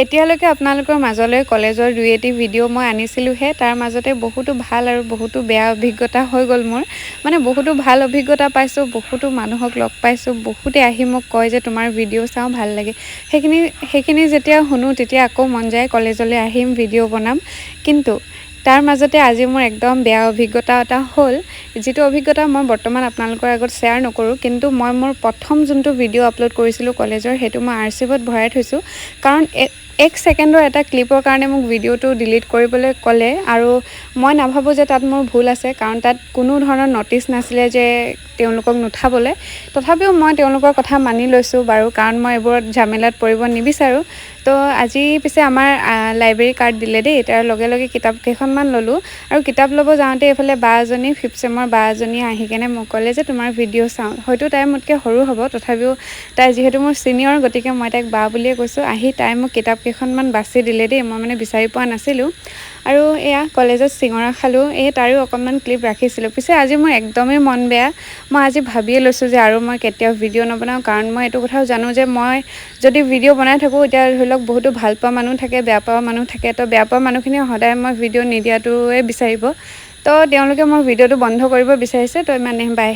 এতিয়ালৈকে আপোনালোকৰ মাজলৈ কলেজৰ 2-3 ভিডিঅ' মই আনিছিলোঁহে তাৰ মাজতে বহুতো ভাল আৰু বহুতো বেয়া অভিজ্ঞতা হৈ গ'ল মোৰ মানে বহুতো ভাল অভিজ্ঞতা পাইছোঁ বহুতো মানুহক লগ পাইছোঁ বহুতে আহি মোক কয় যে তোমাৰ ভিডিঅ' চাওঁ ভাল লাগে সেইখিনি যেতিয়া শুনো তেতিয়া আকৌ মন যায় কলেজলৈ আহিম ভিডিঅ' বনাম কিন্তু তাৰ মাজতে আজি মোৰ একদম বেয়া অভিজ্ঞতা এটা হ'ল যিটো অভিজ্ঞতা মই বৰ্তমান আপোনালোকৰ আগত শ্বেয়াৰ নকৰোঁ কিন্তু মই মোৰ প্ৰথম যোনটো ভিডিঅ' আপলোড কৰিছিলোঁ কলেজৰ সেইটো মই আৰ্চিভত ভৰাই থৈছোঁ কাৰণ 1 ছেকেণ্ডৰ এটা ক্লিপৰ কাৰণে মোক ভিডিঅ'টো ডিলিট কৰিবলৈ ক'লে আৰু মই নাভাবোঁ যে তাত মোৰ ভুল আছে কাৰণ তাত কোনো ধৰণৰ নটিচ নাছিলে যে তেওঁলোকক নুঠাবলৈ তথাপিও মই তেওঁলোকৰ কথা মানি লৈছোঁ বাৰু কাৰণ মই এইবোৰত ঝামেলাত পৰিব নিবিচাৰোঁ তো আজি পিছে আমাৰ লাইব্ৰেৰী কাৰ্ড দিলে দেই তাৰ লগে লগে কিতাপ কেইখনমান ল'লোঁ আৰু কিতাপ ল'ব যাওঁতে এইফালে বা এজনী 5th চেমৰ বা এজনী আহি কেনে মোক ক'লে যে তোমাৰ ভিডিঅ' চাওঁ হয়তো তাই মোতকৈ সৰু হ'ব তথাপিও তাই যিহেতু মোৰ ছিনিয়ৰ গতিকে মই তাইক বা বুলিয়ে কৈছোঁ আহি তাই মোক কিতাপ কেইখনমান বাছি দিলে দেই মই মানে বিচাৰি পোৱা নাছিলোঁ আৰু এয়া কলেজত চিঙৰা খালোঁ তাৰো অকণমান ক্লিপ ৰাখিছিলোঁ পিছে আজি মোৰ একদমেই মন বেয়া মই আজি ভাবিয়ে লৈছোঁ যে আৰু মই কেতিয়াও ভিডিঅ' নবনাওঁ কাৰণ মই এইটো কথাও জানো যে মই যদি ভিডিঅ' বনাই থাকোঁ এতিয়া ধৰি লওক বহুতো ভাল পোৱা মানুহ থাকে বেয়া পোৱা মানুহ থাকে তো বেয়া পোৱা মানুহখিনিয়ে সদায় মই ভিডিঅ' নিদিয়াটোৱে বিচাৰিব তো তেওঁলোকে মোৰ ভিডিঅ'টো বন্ধ কৰিব বিচাৰিছে তো ইমানে বাই